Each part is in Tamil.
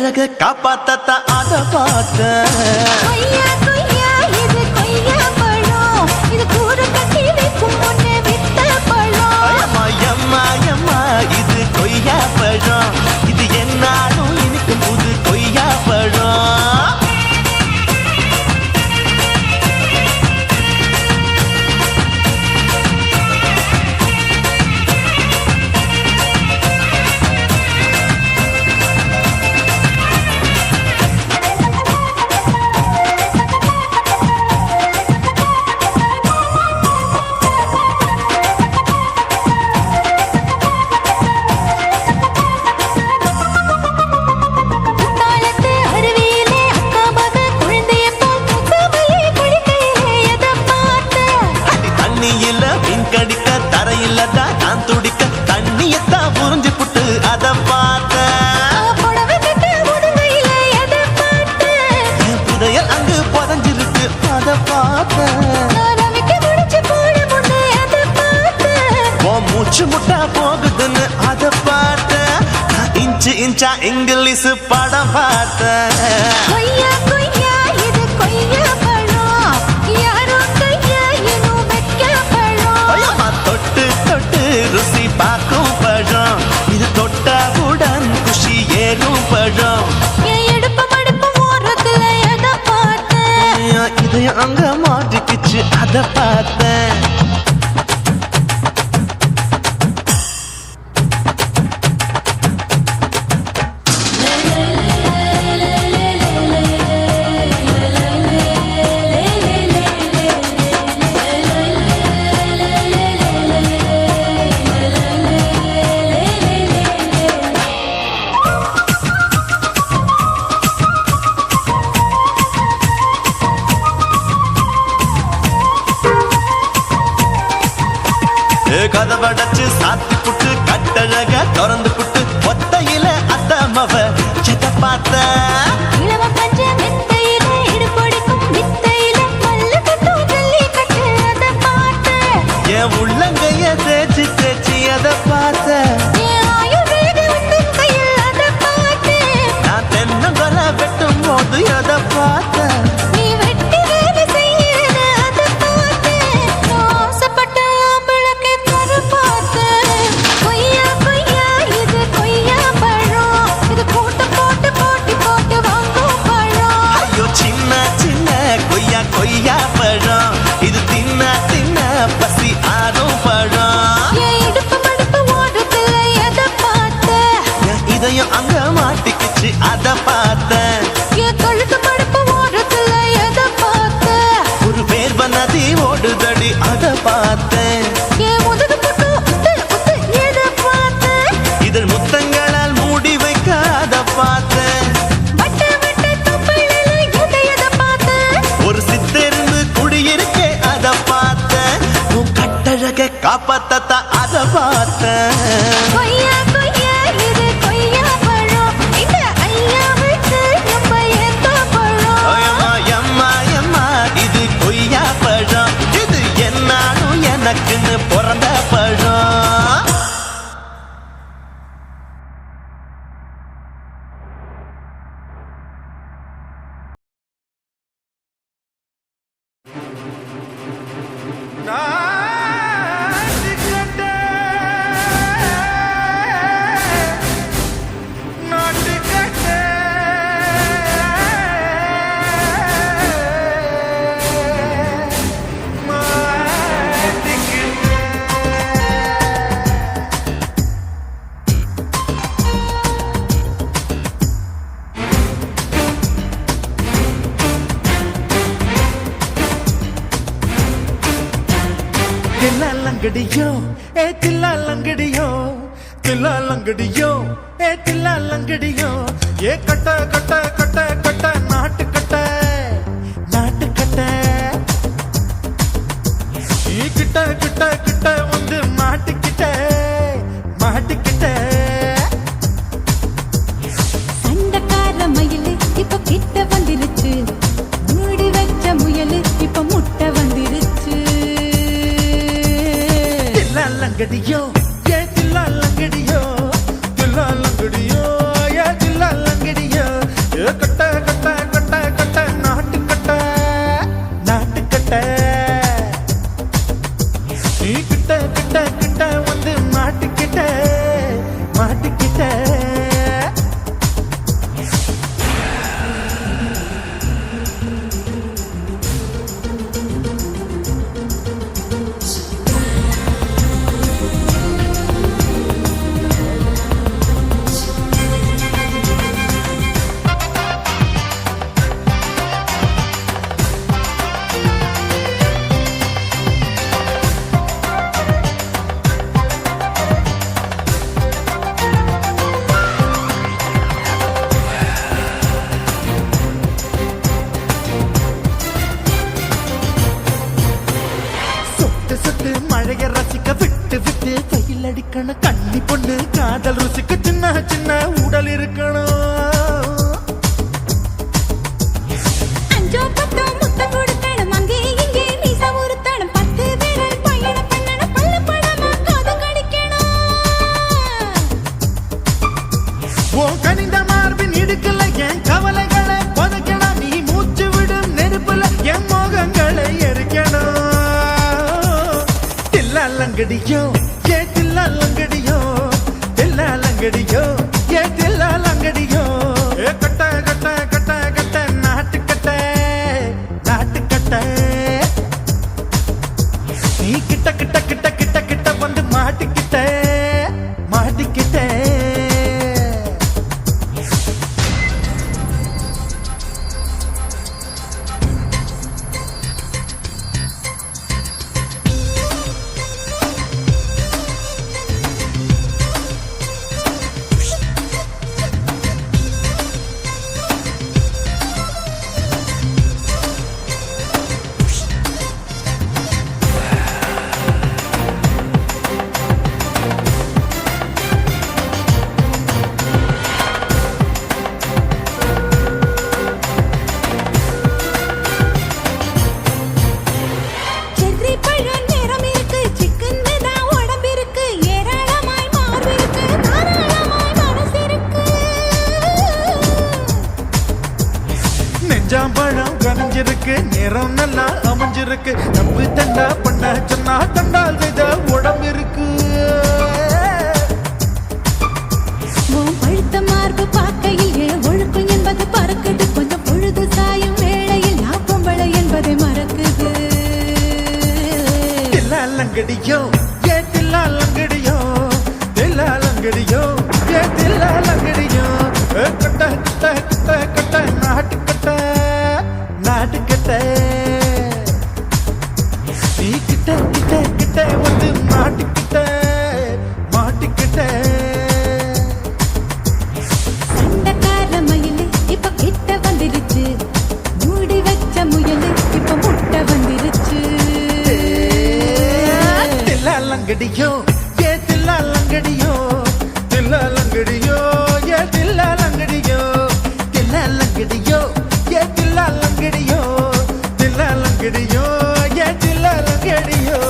கட்டழக காப்பாத்தத்த அத பார்த்த கொய்யா கொய்யா இது கொய்யா பழம் இது கூற கட்டி வைக்கும் முன்னே வித்த பழம் அம்மா அம்மா அம்மா இது கொய்யா பழம் இது என்னாலும் எனக்கு புது கொய்யா பழம் முட்டா போகுதுன்னு அத பார்த்த இன்ச்சு இன்ச்சா இங்கிலீஷ் படம் பார்த்த கொய்யா கொய்யா இது கொய்யா பழம் யாரோ கையா இன்னும் வைக்க பழம் தொட்டு தொட்டு ருசி பார்க்கும் பழம் இது தொட்டாவுடன் குஷி ஏறும் பழம் எடுப்பு மடுப்பு ஓரத்துல எத பார்த்தேன் இதையும் அங்க மாட்டிக்கிச்சு அத பார்த்தேன் கதவடைச்சு சாத்தி புட்டு கட்டழக திறந்து புட்டு ஒத்தையில அத்தமவ செத்த பார்த்த இளவ பஞ்ச மெத்தையில இடுபொடிக்கும் வித்தையில மல்லு கட்டும் ஜல்லி கட்டு அத பார்த்த என் உள்ளங்கைய தேய்ச்சி தேய்ச்சி அத பார்த்த என் ஆயுர்வேத உந்தன் கையில் அத பார்த்த நான் தென்னங்கொல வெட்டும் போது அத பார்த்த நீ வெட்டி வேலை செய்யறது அத பார்த்த ஆசைப்பட்ட ஆம்பளுக்கு தர பார்த்த கொய்யா கொய்யா இது கொய்யா பழம் இது போட்டு போட்டு போட்டி போட்டு வாங்கும் பழம் ஐயோ சின்ன சின்ன கொய்யா கொய்யா பழம் இது தின்ன தின்ன பசி ஆறும் பழம் என் இடுப்பு மடுப்பு ஓடுத்துல எத பார்த்த என் இதயம் அங்க மாட்டிக்கிச்சு அத பார்த்தேன் என் கழுத்து மடுப்பு ஓடுத்துல எத பார்த்த ஒரு வேர்வ நதி ஓடுதடி அத பார்த்தேன் என் முதுகு புட்டு உத்து உத்து எத பார்த்த இதழ் முத்தங்களால் மூடி வைக்க அத பார்த்தேன் வட்ட வட்ட தொப்பையில எத பார்த்த ஒரு சித்தெருந்து குடியிருக்கே அத பார்த்தேன் உன் கட்டழக காப்பாத்தத்த அத பார்த்தேன் கொய்யா கொய்யா இது கொய்யா பழம் இந்த ஐயாவுக்கு ரொம்ப ஏத்த பழம் அம்மா அம்மா அம்மா இது கொய்யா பழம் இது என்னாலும் எனக்குன்னு பிறந்த பழம் தில்லாலங்கடியோ ஏ தில்லாலங்கடியோ தில்லாலங்கடியோ ஏ தில்லாலங்கடியோ ஏ கட்ட கட்ட கட்ட கட்ட நாட்டு கட்ட நாட்டு கட்ட நீ கிட்ட கிட்ட கிட்ட வந்து மாட்டிக்கிட்ட மாட்டிக்கிட்ட சண்டக்கார மயிலு இப்ப கிட்ட வந்துருச்சு மூடி வச்ச முயலு இப்ப முட்டை வந்துருச்சு தில்லாலங்கடியோ ஏ தில்லாலங்கடியோ தில்லாலங்கடியோ ஏ தில்லாலங்கடியோ கனிந்த மார்பின் இடுக்கல என் கவலைகளை புதைக்கணும் நீ மூச்சு விடும் நெருப்புல என் மோகங்களை எரிக்கணும் தில்லாலங்கடியோ ஏ தில்லாலங்கடியோ தில்லாலங்கடியோ ஏ தில்லாலங்கடியோ ஏ கட்ட கட்ட கட்ட கட்ட நாட்டுக்கட்ட நாட்டுக்கட்ட நீ கிட்ட கிட்ட கிட்ட கிட்ட கிட்ட வந்து மாட்டிக்கிட்ட மாட்டிக்கிட்ட செர்ரி பழம் நிறம் இருக்கு சிக்கன் தான் உடம்பிருக்கு ஏராளமாய் மார்பிருக்கு தாராளமாய் மனசிருக்கு நெஞ்சாம்பழம் கனிஞ்சிருக்கு நிறம் நல்லா அமைஞ்சிருக்கு நம்பு தண்டா பண்ண சொன்னா தண்டால் செய்த உடம்பு இருக்கு உன் பழுத்த மார்பு பார்க்கையில் என் ஒழுக்கம் என்பது பறக்குது கொஞ்சம் பொழுது சாயும் வேளையில் நான் பொம்பளை என்பதை மறக்குது தில்லாலங்கடியோ ஏ தில்லாலங்கடியோ தில்லாலங்கடியோ ஏ தில்லாலங்கடியோ கட்ட கட்ட கட்ட கட்ட நாட்டுக்கட்ட நாட்டுக்கட்ட நீ கிட்ட கிட்ட கிட்ட வந்து மாட்டிக்கிட்ட மாட்டிக்கிட்ட சண்டைக்கார மயிலு இப்ப கிட்ட வந்துருச்சு மூடி வச்ச முயலு இப்ப முட்டை வந்துருச்சு தில்லாலங்கடியோ ஏ தில்லாலங்கடியோ தில்லாலங்கடியோ ஏ தில்லாலங்கடியோ தில்லாலங்கடியோ ஏ தில்லாலங்கடியோ தில்லாலங்கடியோ ஏ தில்லாலங்கடியோ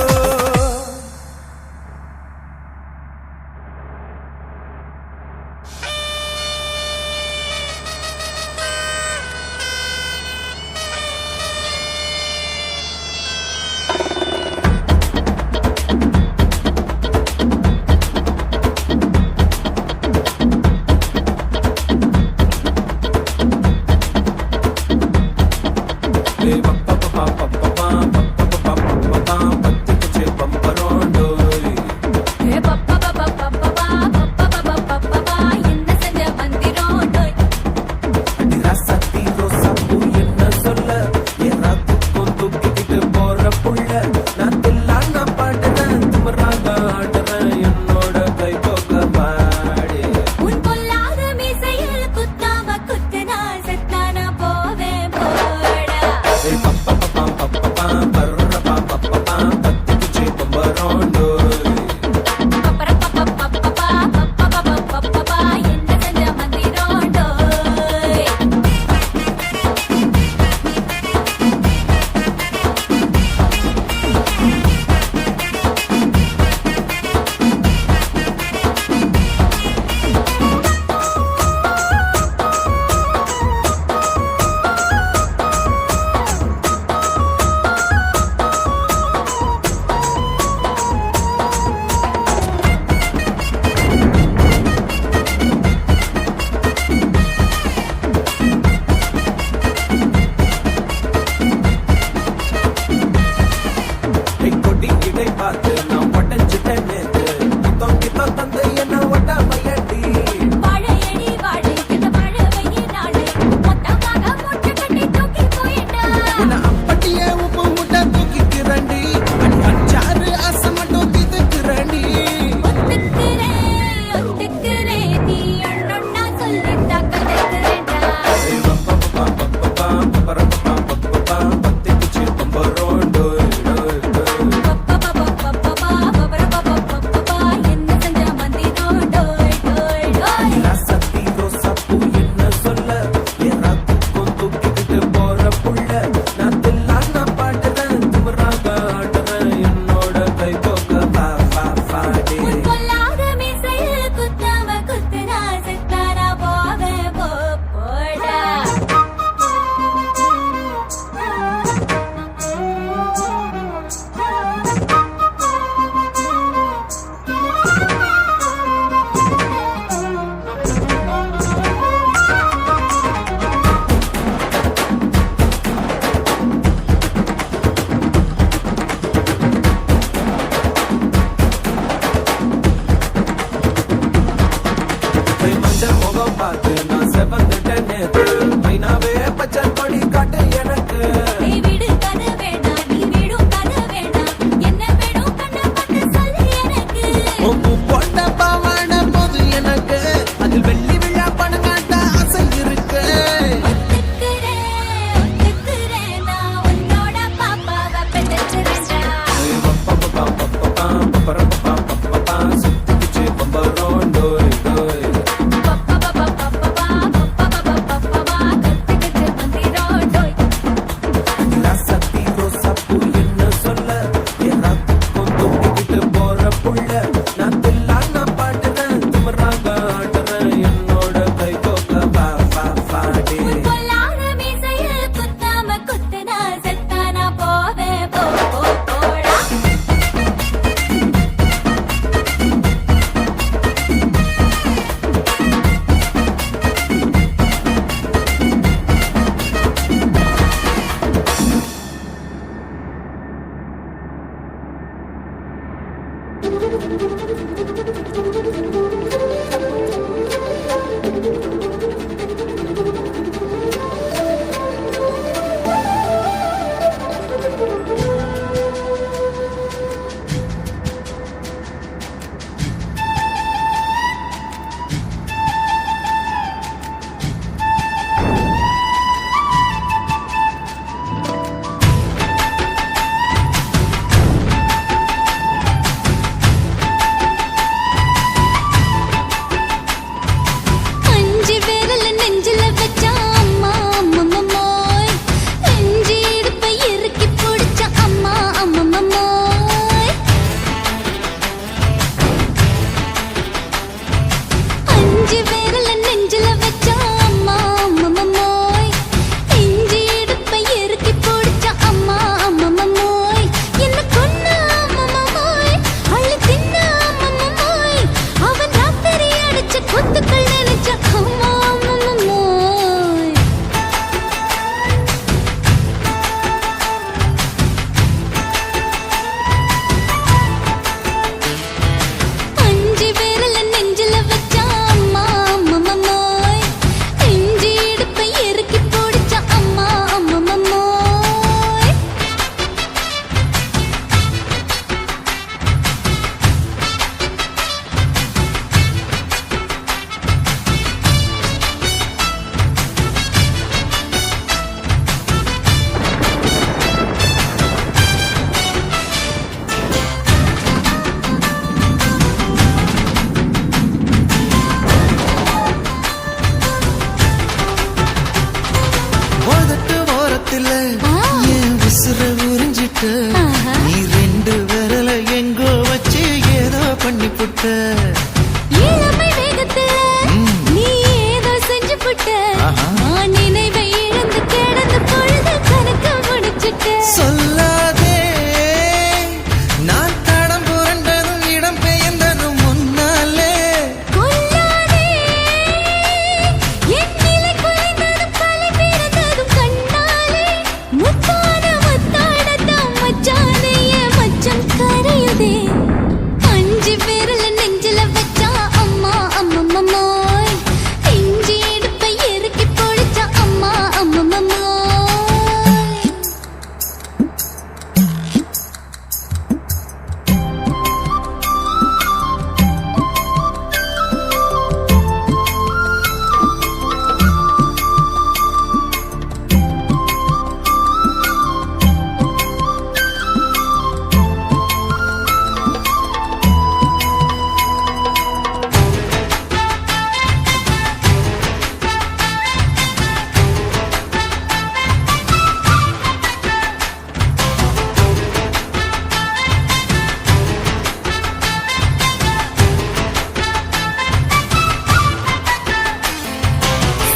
என்ன செஞ்ச மந்திரம் உன் பொல்லாத மீசையில் குத்தாம குத்துனா செத்தானா போவேன் போடா பார்த்து நான் செவந்துட்டேன் நேத்து மைனாவே பச்சை கொடி காட்டு எனக்கு நீ விடு கதை வேண்டாம் நீ விடும் கதை வேண்டாம் என்ன வேணும் கண்ணை பார்த்து சொல்லு எனக்கு உப்பு போட்ட பாவாட போது எனக்கு அதில் வெள்ளி விழா பணங்காட்ட ஆசை இருக்கு ஒத்துக்கிறேன் நான் உன்னோட பாப்பாவை பெற்றெடுக்கிறேன்டா சுத்திச்சு பம்பரோம் டோய் டோய் ராசத்தி ரோசாப்பூ என்ன சொல்ல எல்லாத்துக்கும் தூக்கிட்டு போற புள்ள நான் தில்லான பாட்டுறேன் திமிராக ஆடுறேன் என்னோட கை கோக்க வா வா வாடி பொல்லாத மீசையில் குத்தாம குத்துனா செத்தானா போவேன் போடா அஞ்சு விரல் நெஞ்சில வச்சா அம்மா அம்மம்மோய் அஞ்சு இடுப்பை இறுக்கி பிடிச்ச அம்மா அம்மம்மோய் அஞ்சு விரல் நெஞ்சில வச்சா அம்மா அம்மம்மோய் அஞ்சு இடுப்பை இறுக்கி பிடிச்ச அம்மா அம்மம்மோய் என்ன கொன்ன அம்மம்மோய் அள்ளி தின்ன அம்மம்மோய் அவன் ராத்திரி அடிச்ச கொத்துக்கள் நினைச்ச அம்மா அம்மம்மோய் அஞ்சு விரல் நெஞ்சில வச்சா அம்மா அம்மம்மோய் அஞ்சு இடுப்பை இறுக்கி பிடிச்ச அம்மா அம்மம்மோய் உதட்டு ஓரத்துல என் உசுர உறிஞ்சிட்ட நீ ரெண்டு விரல எங்கோ வச்சு ஏதோ பண்ணி புட்ட இளமை வேகத்துல நீ ஏதோ செஞ்சு புட்ட நான் நினைவை இழந்து கிடந்து பொழுது கணக்க முடிச்சிட்ட சொல்லாதே நான் தடம் புரண்டதும் இடம் பெயர்ந்ததும் முன்னாலே கொல்லாதே என் நிலை குலைந்ததும் கலை பிறந்ததும் கண்ணாலே முத்தான முத்தாடத்தான் மச்சானே என் மச்சம் கரையுதே அஞ்சு விரல் நெஞ்சில வச்சா அம்மா அம்மம்மோய் இஞ்சி இடுப்பை இறுக்கி பொழிச்ச அம்மா அம்மம்மோய்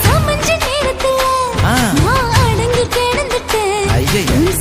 சமஞ்ச நேரத்துல நான் அடங்கி கிடந்துட்டேன் ஐயைய. உன்